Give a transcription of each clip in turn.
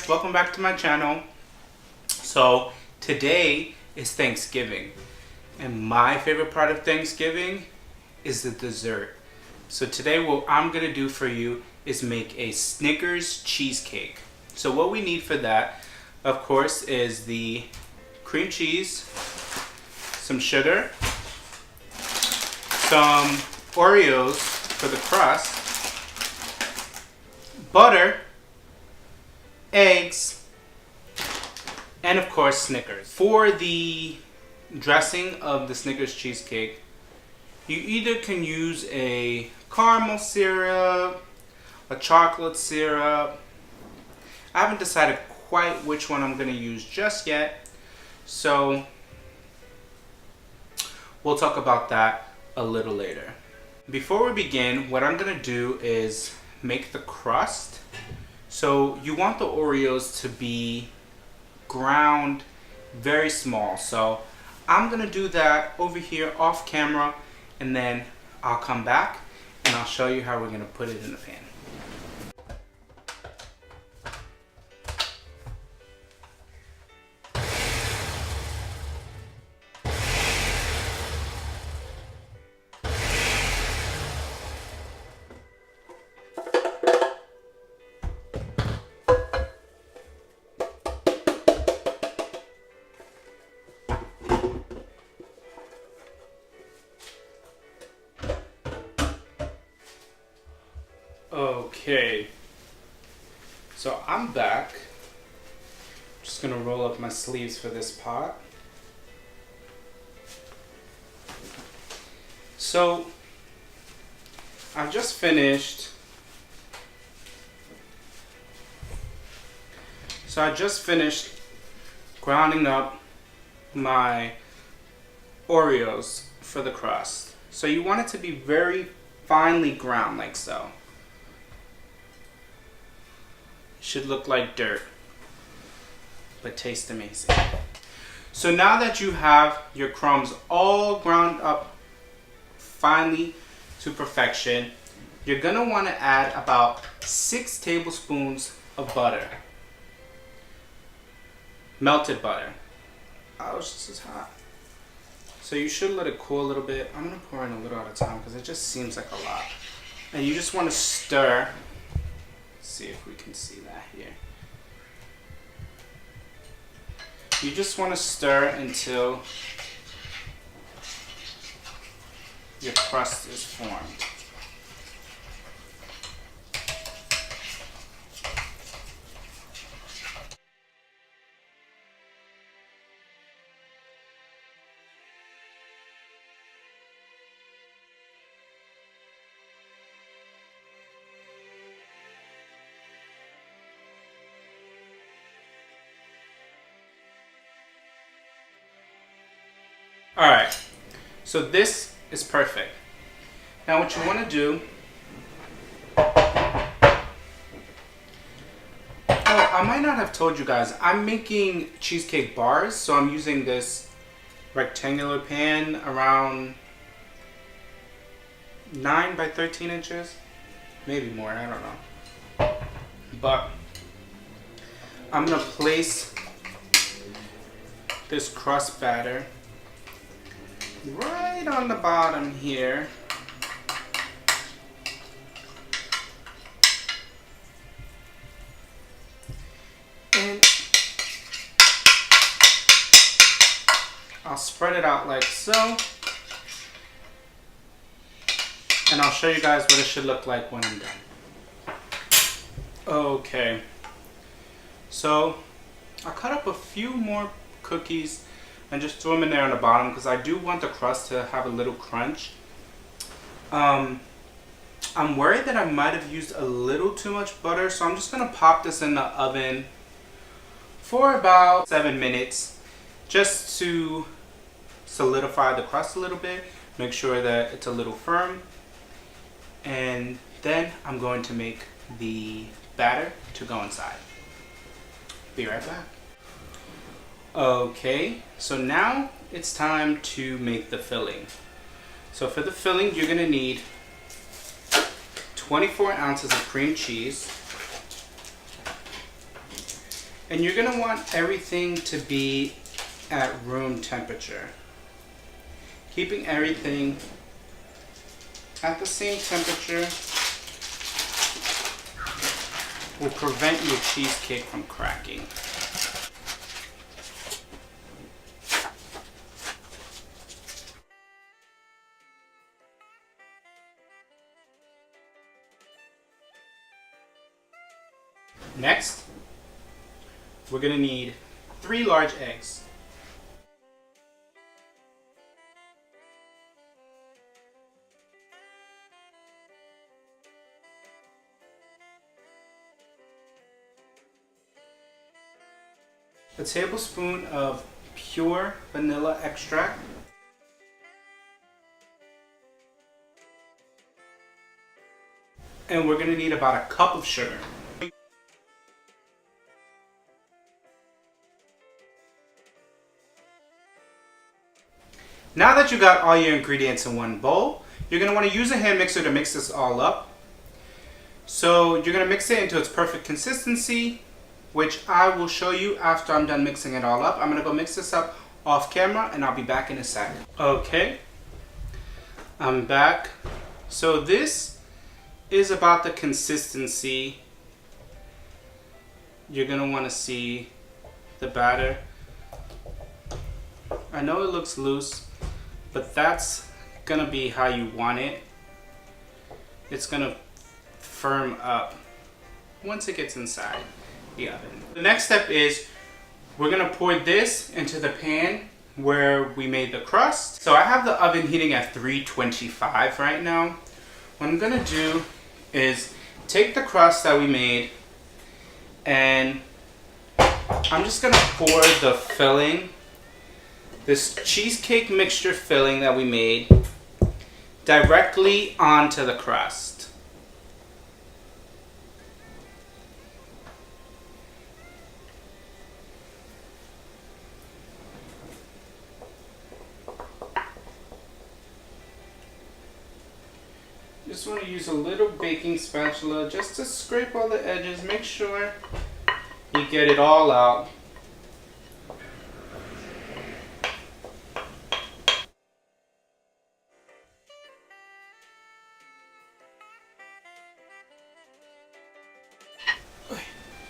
guys, welcome back to my channel. So today is Thanksgiving, and my favorite part of Thanksgiving is the dessert. So today what I'm gonna do for you is make a Snickers cheesecake. So what we need for that, of course, is the cream cheese, some sugar, some Oreos for the crust, butter, eggs, and of course Snickers. For the dressing of the Snickers cheesecake, you either can use a caramel syrup, a chocolate syrup. I haven't decided quite which one I'm going to use just yet, so we'll talk about that a little later. Before we begin, what I'm going to do is make the crust. So you want the Oreos to be ground very small. So I'm going to do that over here off camera, and then I'll come back and I'll show you how we're going to put it in the pan. Okay, so I'm back. Just gonna roll up my sleeves for this pot. So I've just finished. Grounding up my Oreos for the crust. So you want it to be very finely ground, like so. Should look like dirt, but taste amazing. So now that you have your crumbs all ground up finely to perfection, you're gonna want to add about 6 tablespoons of butter. Melted butter. Oh, this is hot. So you should let it cool a little bit. I'm gonna pour in a little at a time because it just seems like a lot. And you just want to stir. See if we can see that here. You just want to stir until your crust is formed. Alright, so this is perfect. Now what you want to do, I might not have told you guys, I'm making cheesecake bars, so I'm using this rectangular pan around 9 by 13 inches, maybe more, I don't know. But I'm going to place this crust batter right on the bottom here. And I'll spread it out like so. And I'll show you guys what it should look like when I'm done. Okay. So I cut up a few more cookies and just throw them in there on the bottom because I do want the crust to have a little crunch. I'm worried that I might have used a little too much butter, so I'm just going to pop this in the oven for about 7 minutes just to solidify the crust a little bit, make sure that it's a little firm, and then I'm going to make the batter to go inside. Be right back. Okay, so now it's time to make the filling. So for the filling, you're gonna need 24 ounces of cream cheese, And you're gonna want everything to be at room temperature. Keeping everything at the same temperature will prevent your cheesecake from cracking. Next, we're gonna need 3 large eggs. A tablespoon of pure vanilla extract. And we're gonna need about a cup of sugar. Now that you got all your ingredients in one bowl, you're going to want to use a hand mixer to mix this all up. So you're going to mix it into its perfect consistency, which I will show you after I'm done mixing it all up. I'm going to go mix this up off camera and I'll be back in a sec. Okay, I'm back. So this is about the consistency you're going to want to see the batter. I know it looks loose, but that's gonna be how you want it. It's gonna firm up once it gets inside the oven. The next step is we're gonna pour this into the pan where we made the crust. So I have the oven heating at 325 right now. What I'm gonna do is take the crust that we made and I'm just gonna pour the filling, this cheesecake mixture filling that we made, directly onto the crust. Just want to use a little baking spatula just to scrape all the edges, make sure you get it all out.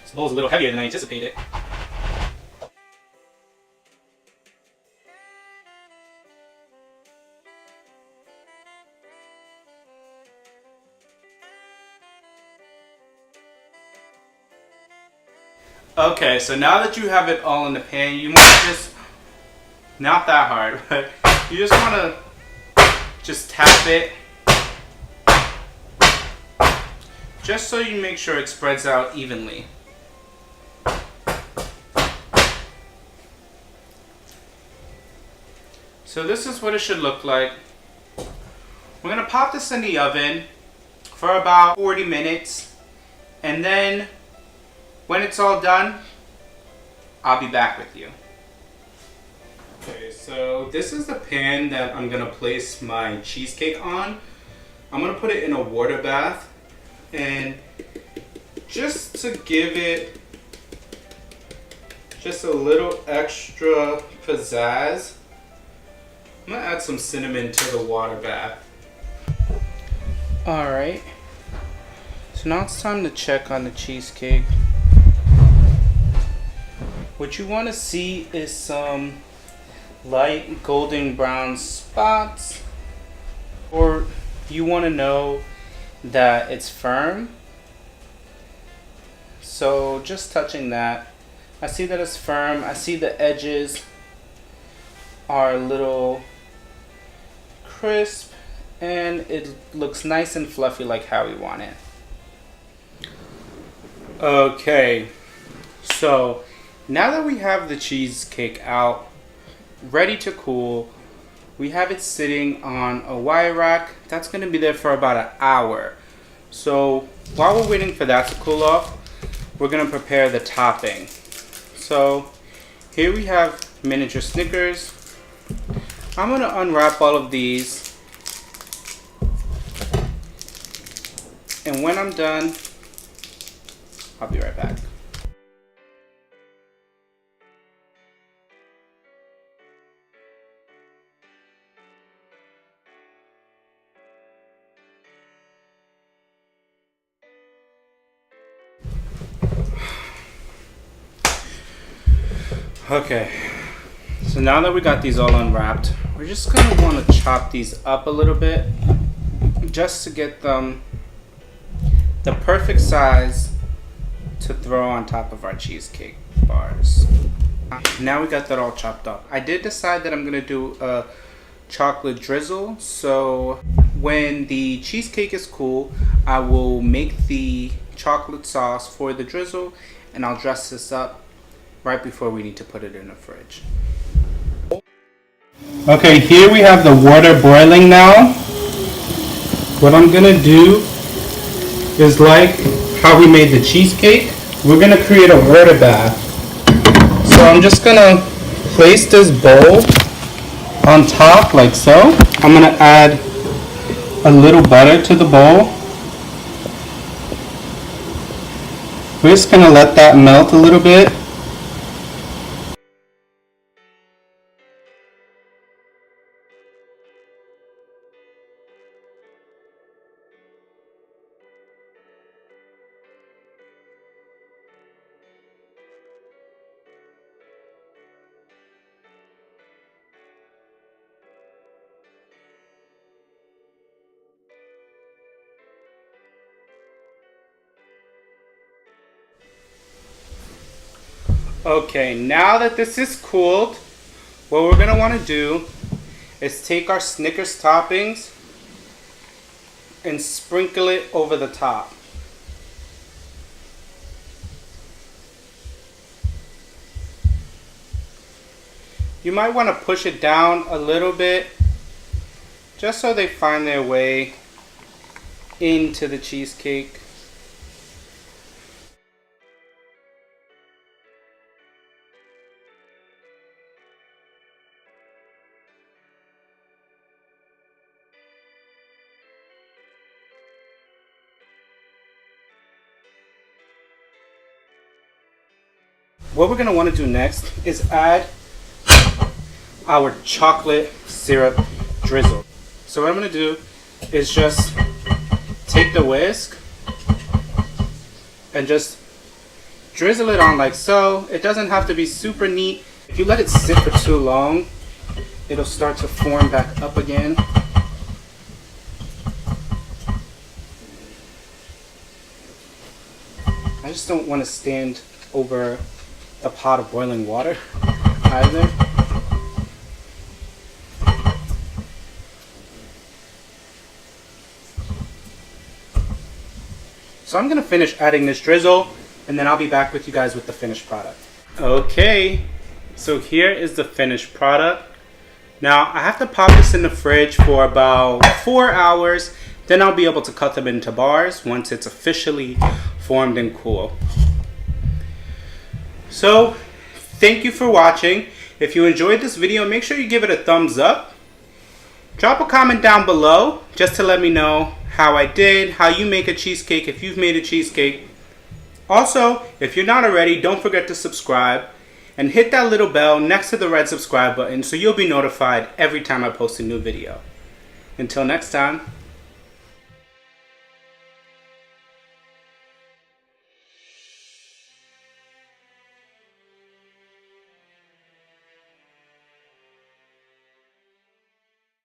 This bowl's a little heavier than I anticipated. Okay, so now that you have it all in the pan, you want to just, not that hard, but you just want to just tap it just so you make sure it spreads out evenly. So this is what it should look like. We're gonna pop this in the oven for about 40 minutes, and then when it's all done, I'll be back with you. Okay, so this is the pan that I'm gonna place my cheesecake on. I'm gonna put it in a water bath, and just to give it just a little extra pizzazz, I'm gonna add some cinnamon to the water bath. Alright, so now it's time to check on the cheesecake. What you want to see is some light golden brown spots, or you want to know that it's firm. So just touching that, I see that it's firm. I see the edges are a little crisp and it looks nice and fluffy like how we want it. Okay, so now that we have the cheesecake out, ready to cool, we have it sitting on a wire rack. That's going to be there for about an hour. So while we're waiting for that to cool off, we're going to prepare the topping. So here we have miniature Snickers. I'm going to unwrap all of these. And when I'm done, I'll be right back. Okay, so now that we got these all unwrapped, we're just gonna want to chop these up a little bit just to get them the perfect size to throw on top of our cheesecake bars. Now we got that all chopped up. I did decide that I'm gonna do a chocolate drizzle, so when the cheesecake is cool, I will make the chocolate sauce for the drizzle and I'll dress this up right before we need to put it in the fridge. Okay, here we have the water boiling now. What I'm gonna do is, like how we made the cheesecake, we're gonna create a water bath. So I'm just gonna place this bowl on top like so. I'm gonna add a little butter to the bowl. We're just gonna let that melt a little bit. Okay, now that this is cooled, what we're gonna want to do is take our Snickers toppings and sprinkle it over the top. You might want to push it down a little bit just so they find their way into the cheesecake. What we're going to want to do next is add our chocolate syrup drizzle. So what I'm going to do is just take the whisk and just drizzle it on like so. It doesn't have to be super neat. If you let it sit for too long, it'll start to form back up again. I just don't want to stand over a pot of boiling water either. So I'm gonna finish adding this drizzle and then I'll be back with you guys with the finished product. Okay, so here is the finished product. Now I have to pop this in the fridge for about 4 hours, then I'll be able to cut them into bars once it's officially formed and cool. So, thank you for watching. If you enjoyed this video, make sure you give it a thumbs up. Drop a comment down below just to let me know how I did, how you make a cheesecake, if you've made a cheesecake. Also, if you're not already, don't forget to subscribe and hit that little bell next to the red subscribe button so you'll be notified every time I post a new video. Until next time.